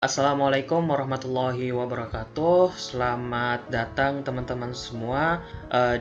Assalamualaikum warahmatullahi wabarakatuh. Selamat datang teman-teman semua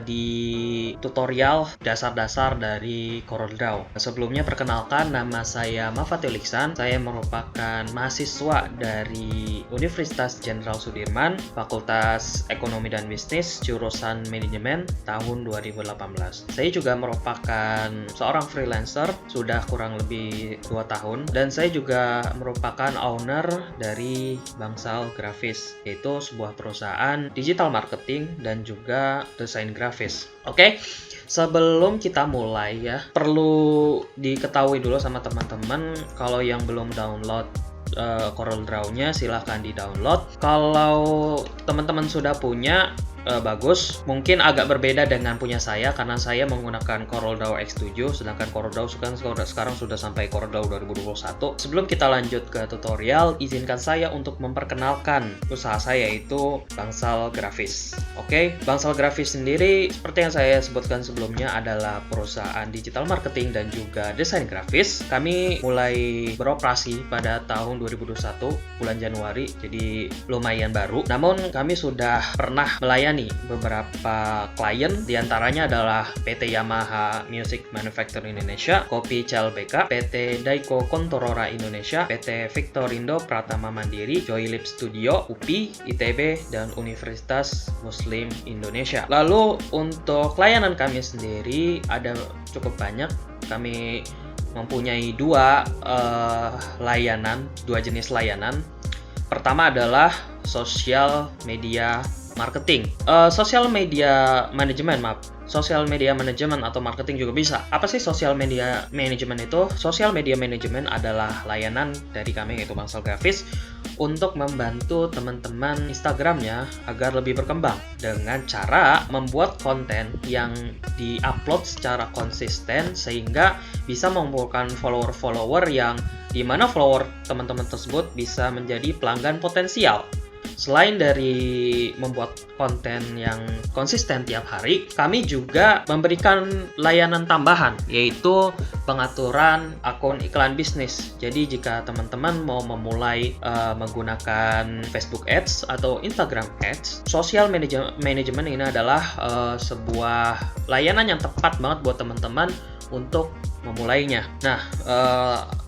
di tutorial dasar-dasar dari CorelDRAW. Sebelumnya perkenalkan, nama saya Mafatul Iksan. Saya merupakan mahasiswa dari Universitas Jenderal Sudirman, Fakultas Ekonomi dan Bisnis, jurusan Manajemen tahun 2018. Saya juga merupakan seorang freelancer sudah kurang lebih 2 tahun, dan saya juga merupakan owner dari Bangsal Grafis, yaitu sebuah perusahaan digital marketing dan juga desain grafis. Oke, sebelum kita mulai ya, perlu diketahui dulu sama teman-teman, kalau yang belum download CorelDRAW-nya silahkan di-download. Kalau teman-teman sudah punya, bagus. Mungkin agak berbeda dengan punya saya karena saya menggunakan CorelDRAW X7, sedangkan CorelDRAW sekarang sudah sampai CorelDRAW 2021. Sebelum kita lanjut ke tutorial, izinkan saya untuk memperkenalkan usaha saya, yaitu Bangsal Grafis. Oke, Bangsal Grafis sendiri seperti yang saya sebutkan sebelumnya adalah perusahaan digital marketing dan juga desain grafis. Kami mulai beroperasi pada tahun 2021 bulan Januari, jadi lumayan baru. Namun kami sudah pernah melayani beberapa klien, diantaranya adalah PT Yamaha Music Manufacturing Indonesia, Kopi CLBK, PT Daiko Kontorora Indonesia, PT Victorindo Pratama Mandiri, Joylib Studio, UPI, ITB, dan Universitas Muslim Indonesia. Lalu untuk layanan kami sendiri ada cukup banyak. Kami mempunyai dua jenis layanan. Pertama adalah social media marketing, social media management atau marketing juga bisa. Apa sih social media management itu? Social media management adalah layanan dari kami, yaitu Bangsal Grafis, untuk membantu teman-teman Instagramnya agar lebih berkembang dengan cara membuat konten yang di-upload secara konsisten sehingga bisa mengumpulkan follower-follower yang dimana follower teman-teman tersebut bisa menjadi pelanggan potensial. Selain dari membuat konten yang konsisten tiap hari, kami juga memberikan layanan tambahan, yaitu pengaturan akun iklan bisnis. Jadi jika teman-teman mau memulai menggunakan Facebook Ads atau Instagram Ads, social management ini adalah sebuah layanan yang tepat banget buat teman-teman untuk memulainya. Nah,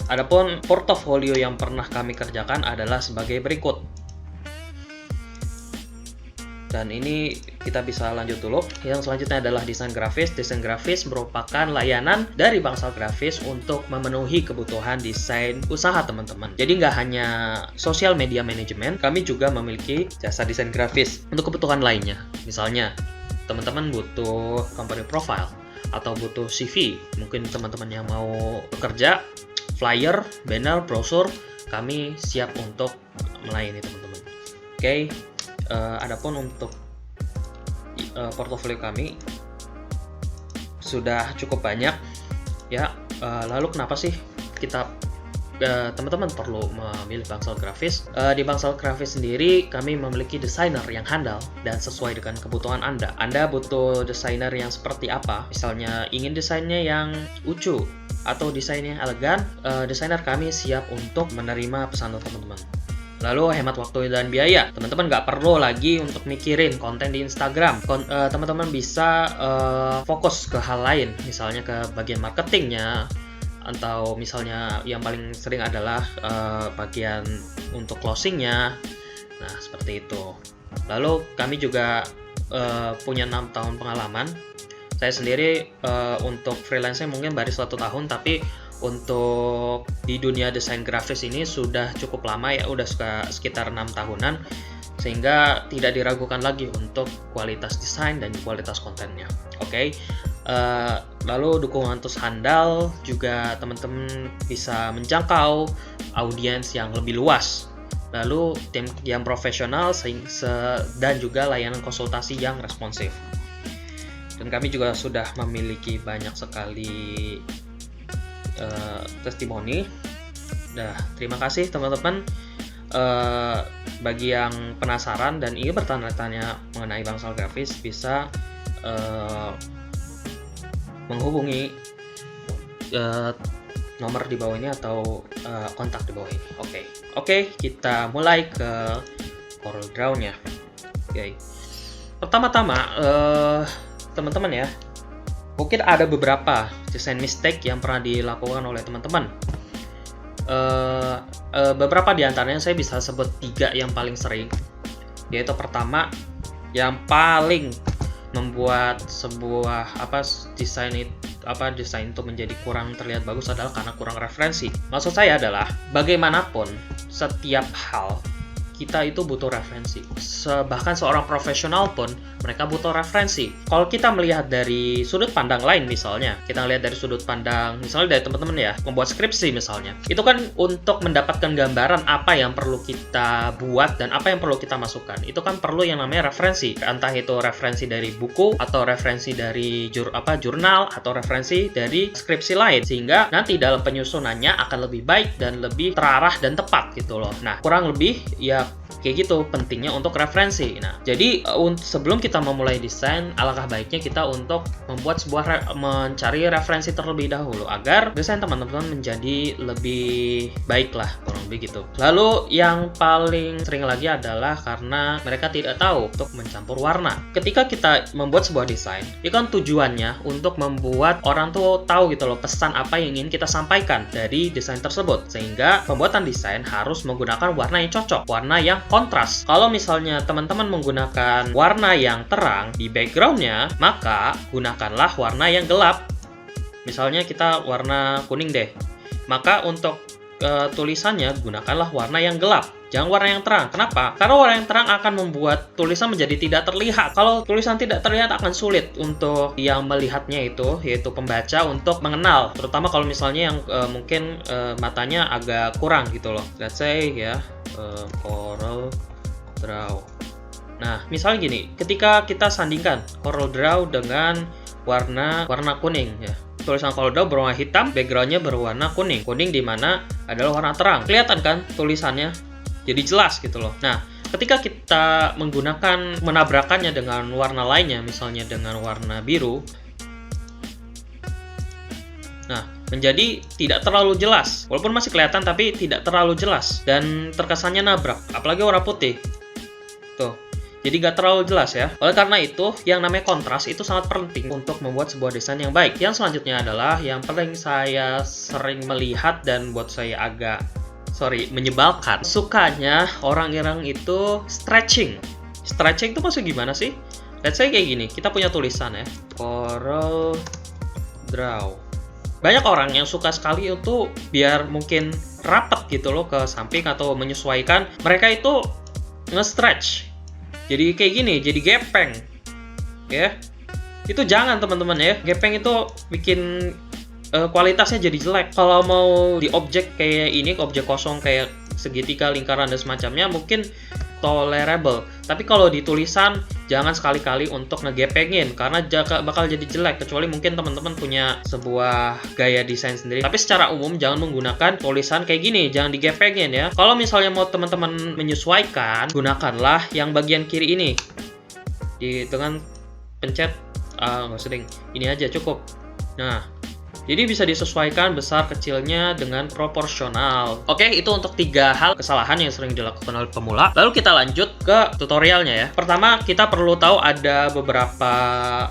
adapun portofolio yang pernah kami kerjakan adalah sebagai berikut. Dan ini kita bisa lanjut dulu. Yang selanjutnya adalah desain grafis. Desain grafis merupakan layanan dari Bangsal Grafis untuk memenuhi kebutuhan desain usaha teman-teman. Jadi nggak hanya social media management, kami juga memiliki jasa desain grafis untuk kebutuhan lainnya. Misalnya, teman-teman butuh company profile atau butuh CV, mungkin teman-teman yang mau bekerja, flyer, banner, brosur, kami siap untuk melayani teman-teman. Oke. Adapun untuk portofolio kami sudah cukup banyak ya. Lalu kenapa sih kita teman-teman perlu memilih Bangsal Grafis? Di Bangsal Grafis sendiri kami memiliki desainer yang handal dan sesuai dengan kebutuhan Anda. Anda butuh desainer yang seperti apa? Misalnya ingin desainnya yang lucu atau desainnya elegan, desainer kami siap untuk menerima pesanan teman-teman. Lalu hemat waktu dan biaya. Teman-teman nggak perlu lagi untuk mikirin konten di Instagram. Teman-teman bisa fokus ke hal lain, misalnya ke bagian marketingnya, atau misalnya yang paling sering adalah bagian untuk closingnya. Nah, seperti itu. Lalu kami juga punya 6 tahun pengalaman. Saya sendiri untuk freelance mungkin baru 1 tahun, tapi untuk di dunia desain grafis ini sudah cukup lama ya, udah sekitar 6 tahunan, sehingga tidak diragukan lagi untuk kualitas desain dan kualitas kontennya. Oke. Lalu dukungan terus handal juga, teman-teman bisa menjangkau audiens yang lebih luas. Lalu tim yang profesional dan juga layanan konsultasi yang responsif. Dan kami juga sudah memiliki banyak sekali testimoni. Nah, terima kasih teman-teman. Bagi yang penasaran dan ingin bertanya-tanya mengenai Bangsal Grafis, bisa menghubungi nomor di bawah ini atau kontak di bawah ini. Oke, kita mulai ke CorelDRAW-nya. Oke. Pertama-tama, teman-teman ya, mungkin ada beberapa desain mistake yang pernah dilakukan oleh teman-teman. Beberapa di antaranya saya bisa sebut 3 yang paling sering. Yaitu pertama, yang paling membuat sebuah desain itu menjadi kurang terlihat bagus adalah karena kurang referensi. Maksud saya adalah bagaimanapun setiap hal kita itu butuh referensi. Bahkan seorang profesional pun mereka butuh referensi. Kalau kita melihat dari sudut pandang lain, misalnya kita lihat dari sudut pandang misalnya dari teman-teman ya, membuat skripsi misalnya, itu kan untuk mendapatkan gambaran apa yang perlu kita buat dan apa yang perlu kita masukkan. Itu kan perlu yang namanya referensi, entah itu referensi dari buku atau referensi dari jurnal atau referensi dari skripsi lain, sehingga nanti dalam penyusunannya akan lebih baik dan lebih terarah dan tepat gitu loh. Nah, kurang lebih ya kayak gitu pentingnya untuk referensi. Nah, jadi sebelum kita memulai desain, alangkah baiknya kita untuk membuat mencari referensi terlebih dahulu agar desain teman-teman menjadi lebih baik lah, kurang lebih gitu. Lalu yang paling sering lagi adalah karena mereka tidak tahu untuk mencampur warna. Ketika kita membuat sebuah desain, itu kan tujuannya untuk membuat orang tuh tahu gitu loh pesan apa yang ingin kita sampaikan dari desain tersebut, sehingga pembuatan desain harus menggunakan warna yang cocok, warna yang kontras. Kalau misalnya teman-teman menggunakan warna yang terang di backgroundnya, maka gunakanlah warna yang gelap. Misalnya kita warna kuning deh, maka untuk tulisannya gunakanlah warna yang gelap, jangan warna yang terang. Kenapa? Karena warna yang terang akan membuat tulisan menjadi tidak terlihat. Kalau tulisan tidak terlihat akan sulit untuk yang melihatnya itu, yaitu pembaca, untuk mengenal, terutama kalau misalnya yang mungkin matanya agak kurang gitu loh. Let's say ya, CorelDRAW. Nah, misalnya gini, ketika kita sandingkan CorelDRAW dengan warna kuning ya. Tulisan CorelDRAW berwarna hitam, backgroundnya berwarna kuning. Kuning di mana adalah warna terang. Kelihatan kan tulisannya? Jadi jelas gitu loh. Nah, ketika kita menabrakannya dengan warna lainnya, misalnya dengan warna biru, nah, menjadi tidak terlalu jelas. Walaupun masih kelihatan, tapi tidak terlalu jelas. Dan terkesannya nabrak. Apalagi warna putih. Tuh. Jadi nggak terlalu jelas ya. Oleh karena itu, yang namanya kontras itu sangat penting untuk membuat sebuah desain yang baik. Yang selanjutnya adalah yang paling saya sering melihat dan buat saya agak menyebalkan. Sukanya orang-orang itu stretching. Stretching itu maksudnya gimana sih? Let's say kayak gini. Kita punya tulisan ya. CorelDRAW. Banyak orang yang suka sekali itu biar mungkin rapat gitu loh ke samping atau menyesuaikan. Mereka itu nge-stretch. Jadi kayak gini, jadi gepeng. Ya. Itu jangan teman-teman ya. Gepeng itu bikin kualitasnya jadi jelek. Kalau mau di objek kayak ini, objek kosong kayak segitiga, lingkaran dan semacamnya mungkin tolerable. Tapi kalau di tulisan jangan sekali-kali untuk ngegepengin karena bakal jadi jelek, kecuali mungkin teman-teman punya sebuah gaya desain sendiri. Tapi secara umum jangan menggunakan tulisan kayak gini, jangan digepengin ya. Kalau misalnya mau teman-teman menyesuaikan, gunakanlah yang bagian kiri ini. Dengan pencet nggak sering, ini aja cukup. Nah, jadi bisa disesuaikan besar kecilnya dengan proporsional. Oke, itu untuk 3 hal kesalahan yang sering dilakukan oleh pemula. Lalu kita lanjut ke tutorialnya ya. Pertama, kita perlu tahu ada beberapa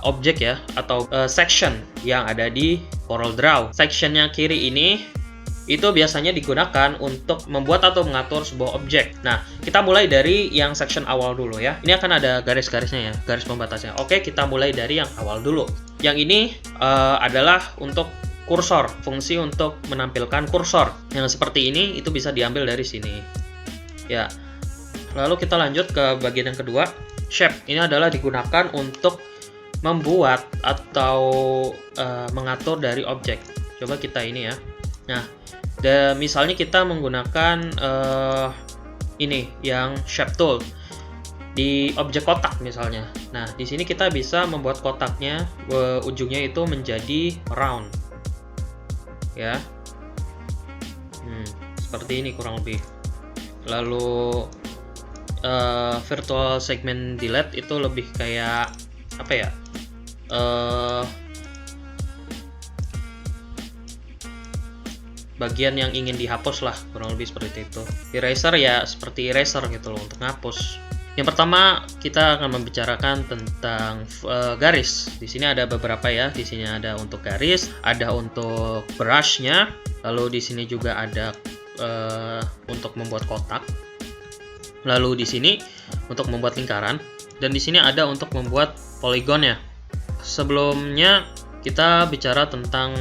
objek ya, atau section yang ada di CorelDRAW. Section yang kiri ini itu biasanya digunakan untuk membuat atau mengatur sebuah objek. Nah, kita mulai dari yang section awal dulu ya. Ini akan ada garis-garisnya ya, garis pembatasnya. Oke, kita mulai dari yang awal dulu. Yang ini adalah untuk kursor, fungsi untuk menampilkan kursor. Yang seperti ini itu bisa diambil dari sini. Ya. Lalu kita lanjut ke bagian yang kedua, shape. Ini adalah digunakan untuk membuat atau mengatur dari objek. Coba kita ini ya. Nah, misalnya kita menggunakan ini yang shape tool di objek kotak misalnya. Nah, di sini kita bisa membuat kotaknya ujungnya itu menjadi round. Ya. Seperti ini kurang lebih. Lalu virtual segment delete itu lebih kayak apa ya? bagian yang ingin dihapus lah, kurang lebih seperti itu. Eraser ya seperti eraser gitu loh untuk ngapus. Yang pertama kita akan membicarakan tentang garis. Di sini ada beberapa ya. Di sini ada untuk garis, ada untuk brushnya, lalu di sini juga ada untuk membuat kotak. Lalu di sini untuk membuat lingkaran, dan di sini ada untuk membuat poligonnya. Sebelumnya kita bicara tentang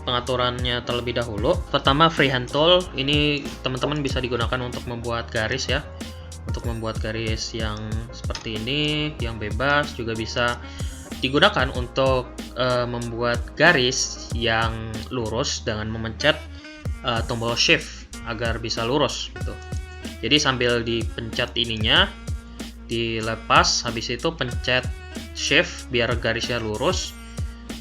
pengaturannya terlebih dahulu. Pertama, freehand tool ini teman-teman bisa digunakan untuk membuat garis ya. Untuk membuat garis yang seperti ini, yang bebas, juga bisa digunakan untuk membuat garis yang lurus dengan memencet tombol shift agar bisa lurus gitu. Jadi sambil dipencet ininya, dilepas, habis itu pencet shift biar garisnya lurus.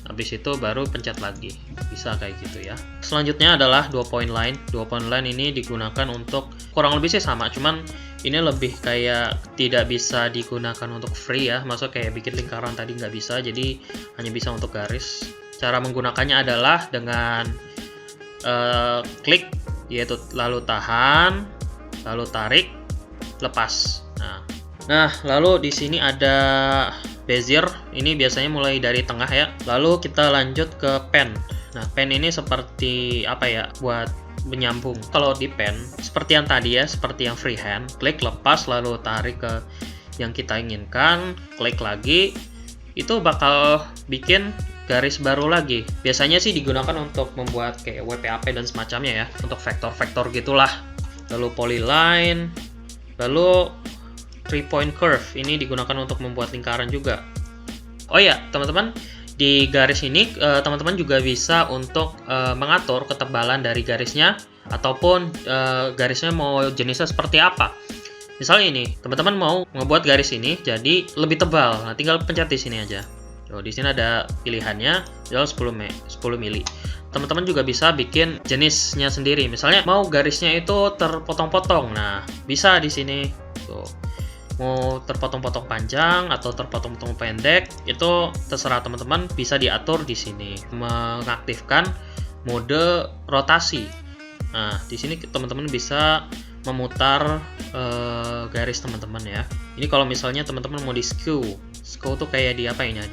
Habis itu baru pencet lagi, bisa kayak gitu ya. Selanjutnya adalah 2-point line. 2-point line ini digunakan untuk kurang lebih sih sama, cuman ini lebih kayak tidak bisa digunakan untuk free ya. Maksudnya kayak bikin lingkaran tadi nggak bisa, jadi hanya bisa untuk garis. Cara menggunakannya adalah dengan klik, yaitu lalu tahan, lalu tarik, lepas. Nah, lalu di sini ada bezier, ini biasanya mulai dari tengah ya. Lalu kita lanjut ke pen. Nah, pen ini seperti apa ya, buat menyambung. Kalau di pen, seperti yang tadi ya, seperti yang freehand, klik, lepas, lalu tarik ke yang kita inginkan, klik lagi, itu bakal bikin garis baru lagi. Biasanya sih digunakan untuk membuat kayak WPAP dan semacamnya ya, untuk vektor-vektor gitulah. Lalu polyline, lalu 3-point curve, ini digunakan untuk membuat lingkaran juga. Oh ya, teman-teman, di garis ini teman-teman juga bisa untuk mengatur ketebalan dari garisnya, ataupun garisnya mau jenisnya seperti apa. Misalnya ini, teman-teman mau membuat garis ini jadi lebih tebal. Nah, tinggal pencet di sini aja. Di sini ada pilihannya, tinggal 10 mili. Teman-teman juga bisa bikin jenisnya sendiri. Misalnya mau garisnya itu terpotong-potong. Nah, bisa di sini. Tuh. Mau terpotong-potong panjang atau terpotong-potong pendek, itu terserah teman-teman, bisa diatur di sini. Mengaktifkan mode rotasi. Nah, di sini teman-teman bisa memutar garis teman-teman ya. Ini kalau misalnya teman-teman mau di skew tuh kayak di apa ya?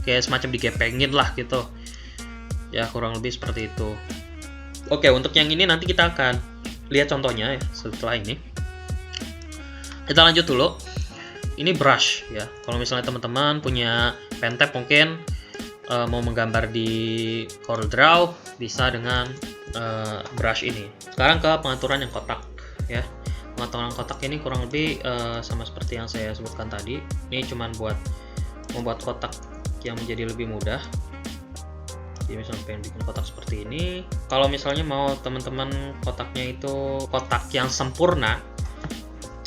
Kayak semacam digepengin lah gitu. Ya, kurang lebih seperti itu. Oke, untuk yang ini nanti kita akan lihat contohnya ya setelah ini. Kita lanjut dulu. Ini brush ya. Kalau misalnya teman-teman punya pen tab mungkin mau menggambar di CorelDRAW, bisa dengan brush ini. Sekarang ke pengaturan yang kotak ya. Pengaturan kotak ini kurang lebih sama seperti yang saya sebutkan tadi. Ini cuma buat membuat kotak yang menjadi lebih mudah. Jadi misalnya pengen bikin kotak seperti ini. Kalau misalnya mau teman-teman kotaknya itu kotak yang sempurna,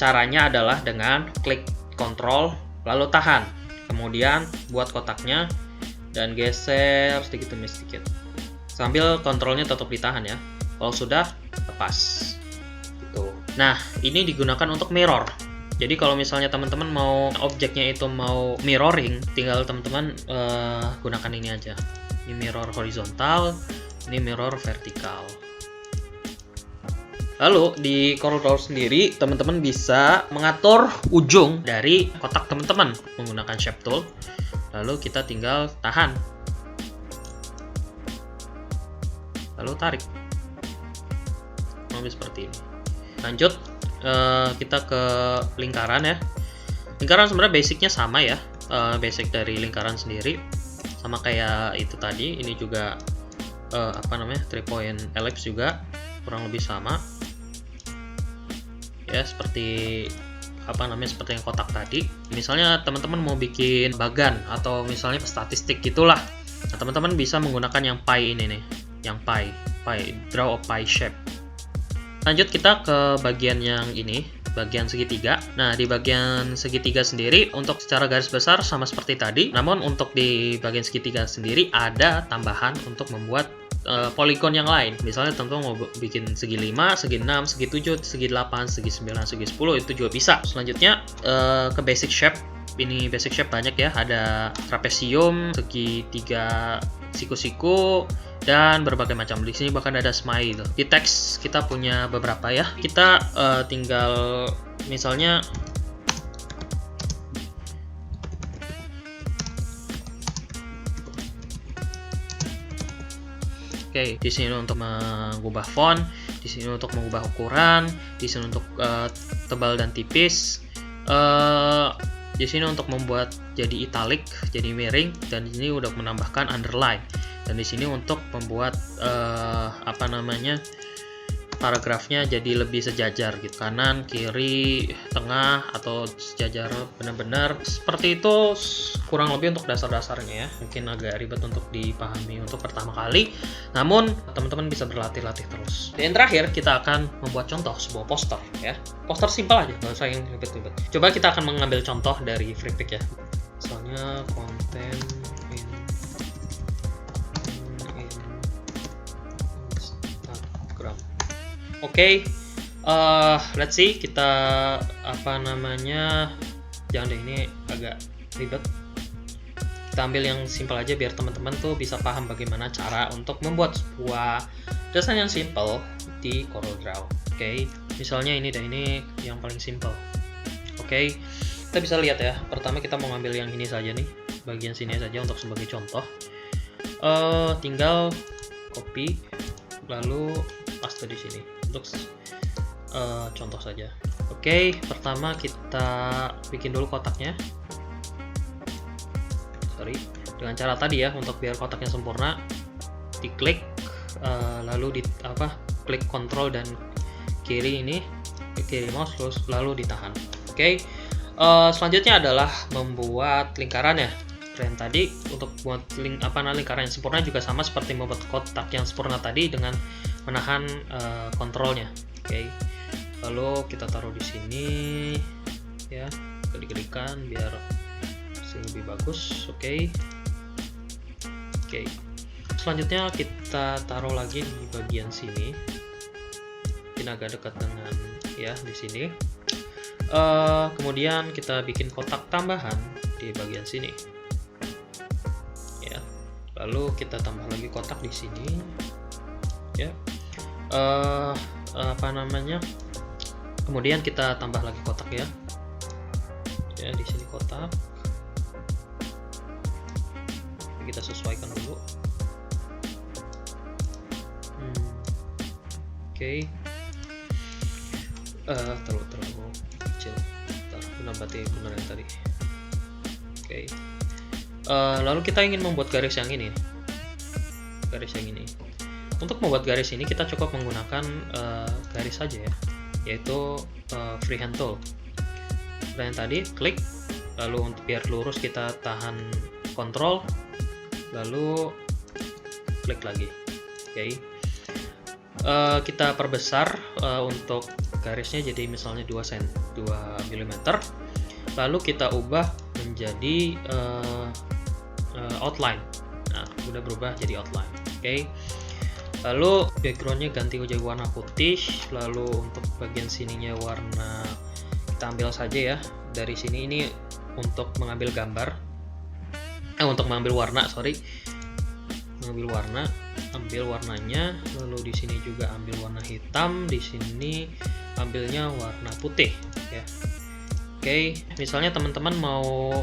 caranya adalah dengan klik Ctrl lalu tahan, kemudian buat kotaknya dan geser sedikit demi sedikit sambil kontrolnya tetap ditahan ya. Kalau sudah, lepas gitu. Nah, ini digunakan untuk mirror. Jadi kalau misalnya teman-teman mau objeknya itu mau mirroring, tinggal teman-teman gunakan ini aja. Ini mirror horizontal, ini mirror vertikal. Lalu di CorelDRAW sendiri, teman-teman bisa mengatur ujung dari kotak teman-teman menggunakan Shape Tool. Lalu kita tinggal tahan. Lalu tarik. Lebih seperti ini. Lanjut, kita ke lingkaran ya. Lingkaran sebenarnya basicnya sama ya. Basic dari lingkaran sendiri. Sama kayak itu tadi. Ini juga 3-point ellipse juga. Kurang lebih sama. Ya, seperti seperti yang kotak tadi. Misalnya teman-teman mau bikin bagan atau misalnya statistik gitulah. Nah, teman-teman bisa menggunakan yang pie ini nih, yang pie, draw a pie shape. Lanjut kita ke bagian yang ini, bagian segitiga. Nah, di bagian segitiga sendiri untuk secara garis besar sama seperti tadi. Namun untuk di bagian segitiga sendiri ada tambahan untuk membuat poligon yang lain. Misalnya teman-teman mau bikin segi 5, segi 6, segi 7, segi 8, segi 9, segi 10, itu juga bisa. Selanjutnya ke basic shape. Ini basic shape banyak ya, ada trapesium, segi 3 siku-siku, dan berbagai macam. Di sini bahkan ada smile. Di teks kita punya beberapa ya. Kita tinggal misalnya oke, di sini untuk mengubah font, di sini untuk mengubah ukuran, di sini untuk tebal dan tipis, di sini untuk membuat jadi italic, jadi miring, dan di sini udah menambahkan underline, dan di sini untuk membuat paragrafnya jadi lebih sejajar gitu, kanan, kiri, tengah, atau sejajar benar-benar seperti itu. Kurang lebih untuk dasar-dasarnya ya, mungkin agak ribet untuk dipahami untuk pertama kali, namun teman-teman bisa berlatih-latih terus. Dan terakhir kita akan membuat contoh sebuah poster ya, poster simpel aja, nggak usah yang ribet-ribet. Coba kita akan mengambil contoh dari FreePic ya, misalnya konten Instagram. Oke, let's see, kita jangan deh, ini agak ribet. Kita ambil yang simpel aja biar teman-teman tuh bisa paham bagaimana cara untuk membuat sebuah desain yang simple di CorelDRAW. Oke, misalnya ini yang paling simple. Oke, kita bisa lihat ya. Pertama kita mau ngambil yang ini saja nih, bagian sini saja untuk sebagai contoh. Tinggal copy lalu paste di sini untuk contoh saja. Oke, pertama kita bikin dulu kotaknya. Dengan cara tadi ya, untuk biar kotaknya sempurna, diklik lalu klik Ctrl dan kiri mouse, lalu ditahan. Oke, selanjutnya adalah membuat lingkaran ya. Yang tadi untuk buat lingkaran yang sempurna juga sama seperti membuat kotak yang sempurna tadi dengan menahan kontrolnya. Oke, lalu kita taruh di sini ya, klik-klikan biar lebih bagus. Oke, selanjutnya kita taruh lagi di bagian sini, mungkin agak dekat dengan ya di sini. Kemudian kita bikin kotak tambahan di bagian sini ya, lalu kita tambah lagi kotak di sini ya. Kemudian kita tambah lagi kotak ya, di sini kotak. Kita sesuaikan dulu. Oke. Terlalu kecil. Berarti benar yang tadi. Oke. Lalu kita ingin membuat garis yang ini. Untuk membuat garis ini kita cukup menggunakan garis saja ya, yaitu freehand tool. Yang tadi klik, lalu untuk biar lurus kita tahan Ctrl, lalu klik lagi. Oke. Kita perbesar untuk garisnya jadi misalnya 2 mm, lalu kita ubah menjadi outline. Nah, udah berubah jadi outline. Oke. Lalu backgroundnya ganti jadi warna putih, lalu untuk bagian sininya warna kita ambil saja ya dari sini, ini untuk mengambil gambar, untuk mengambil warna, ambil warnanya, lalu di sini juga ambil warna hitam, di sini ambilnya warna putih ya. Oke, misalnya teman-teman mau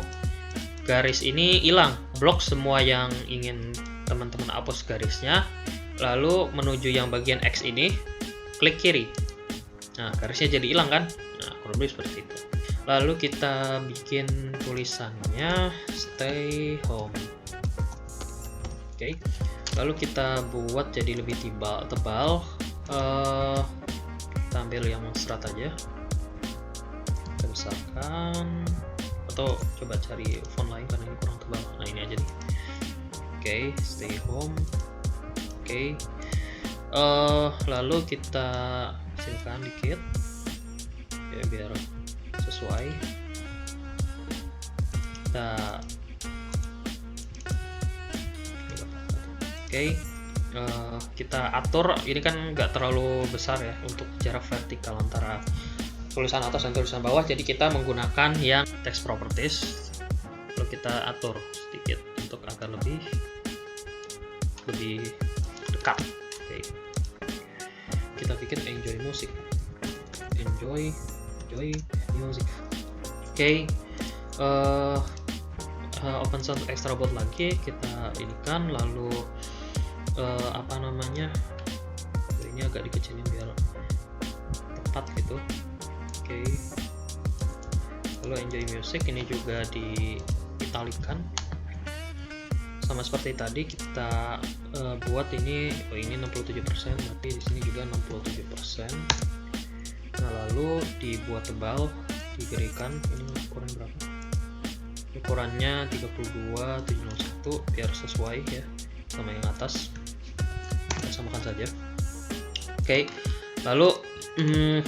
garis ini hilang, blok semua yang ingin teman-teman hapus garisnya, lalu menuju yang bagian X ini, klik kiri. Nah, garisnya jadi hilang kan? Nah, kurang lebih seperti itu. Lalu kita bikin tulisannya stay home. Oke. Lalu kita buat jadi lebih tebal. Kita ambil yang serat aja. Kita besarkan. Atau coba cari font lain karena ini kurang tebal. Nah, ini aja nih. Oke, stay home. Oke. Lalu kita kecilkan dikit ya biar sesuai. Kita atur, ini kan nggak terlalu besar ya untuk jarak vertikal antara tulisan atas dan tulisan bawah, jadi kita menggunakan yang text properties, lalu kita atur sedikit untuk agar lebih lebih dekat. Oke. Kita bikin enjoy music. Enjoy music. Oke. Open sound extra board lagi kita inikan, lalu apa namanya, ini agak dikecilin biar tepat gitu. Oke. Lalu enjoy music ini juga diitalikan sama seperti tadi. Kita buat ini, ini 67%, tapi di sini juga 67%. Nah, lalu dibuat tebal, digedekan. Ini ukuran berapa? Ukurannya 32/701 biar sesuai ya sama yang atas. Kita samakan saja. Oke. Lalu ini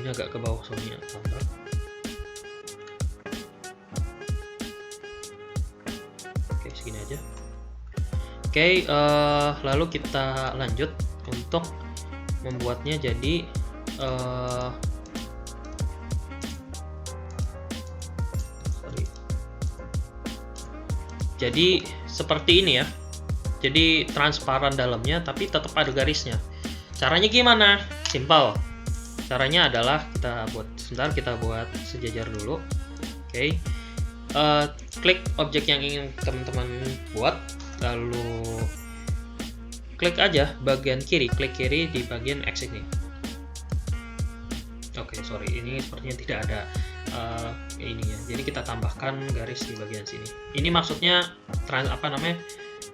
agak ke bawah soalnya tambah. Oke, segini aja. Oke, lalu kita lanjut untuk membuatnya jadi jadi seperti ini ya. Jadi transparan dalamnya tapi tetap ada garisnya. Caranya gimana? Simple. Caranya adalah kita buat sejajar dulu. Oke. Klik objek yang ingin teman-teman buat, lalu klik aja bagian kiri, klik kiri di bagian X ini. Oke, sorry, ini sepertinya tidak ada ini ya. Jadi kita tambahkan garis di bagian sini. Ini maksudnya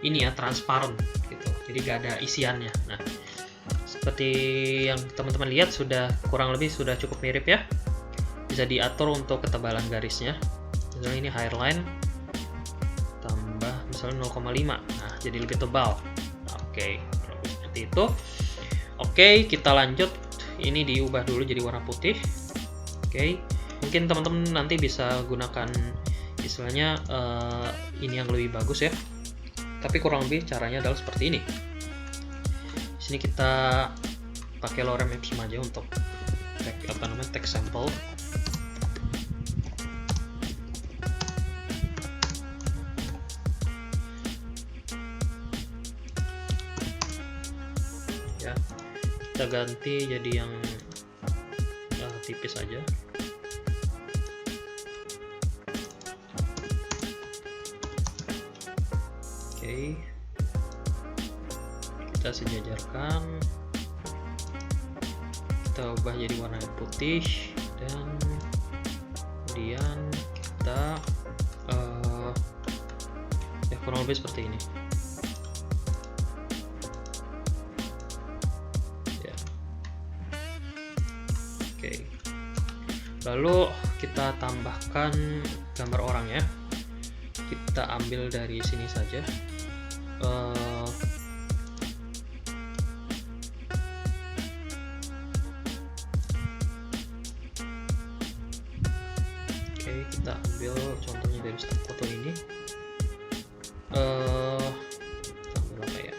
ini ya, transparan gitu. Jadi gak ada isiannya. Nah, seperti yang teman-teman lihat sudah kurang lebih sudah cukup mirip ya. Bisa diatur untuk ketebalan garisnya. Misalnya ini hairline tambah misalnya 0,5. Nah, jadi lebih tebal. Oke, seperti itu. Oke, kita lanjut. Ini diubah dulu jadi warna putih. Oke, mungkin teman-teman nanti bisa gunakan istilahnya ini yang lebih bagus ya. Tapi kurang lebih caranya adalah seperti ini. Di sini kita pakai lorem ipsum aja untuk text sample. Ya, kita ganti jadi yang tipis aja. Oke, kita sejajarkan, kita ubah jadi warna putih, dan kemudian kita ya kurang lebih seperti ini ya. Oke, lalu kita tambahkan gambar orang ya. Kita ambil dari sini saja. Oke, kita ambil contohnya dari stok foto ini. Ambil apa ya?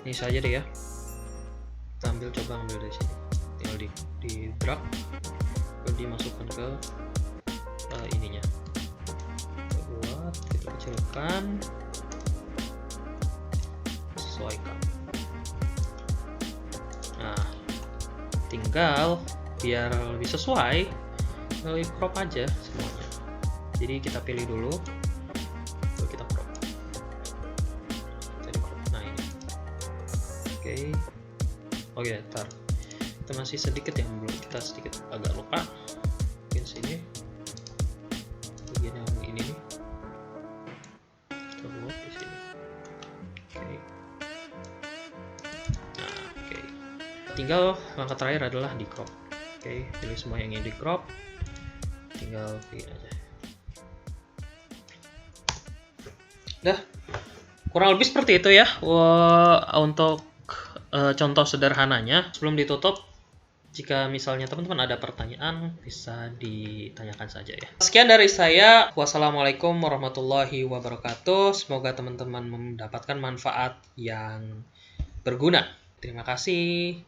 Ini saja deh ya. Kita coba ambil dari sini. Tinggal di drag, lalu dimasukkan ke ininya. Kita buat, kita kecilkan, sesuaikan. Nah, tinggal biar lebih sesuai, crop aja semuanya. Jadi kita pilih dulu, lalu kita crop. Jadi crop. Nah ini. Oke, ntar kita masih sedikit yang belum, kita sedikit agak lupa. Mungkin sini bagian yang ini nih kita buat di sini. Nah, tinggal langkah terakhir adalah di crop. Pilih semua yang ingin di crop, tinggal pilih aja. Dah, kurang lebih seperti itu ya. Untuk contoh sederhananya. Sebelum ditutup, jika misalnya teman-teman ada pertanyaan, bisa ditanyakan saja ya. Sekian dari saya. Wassalamualaikum warahmatullahi wabarakatuh. Semoga teman-teman mendapatkan manfaat yang berguna. Terima kasih.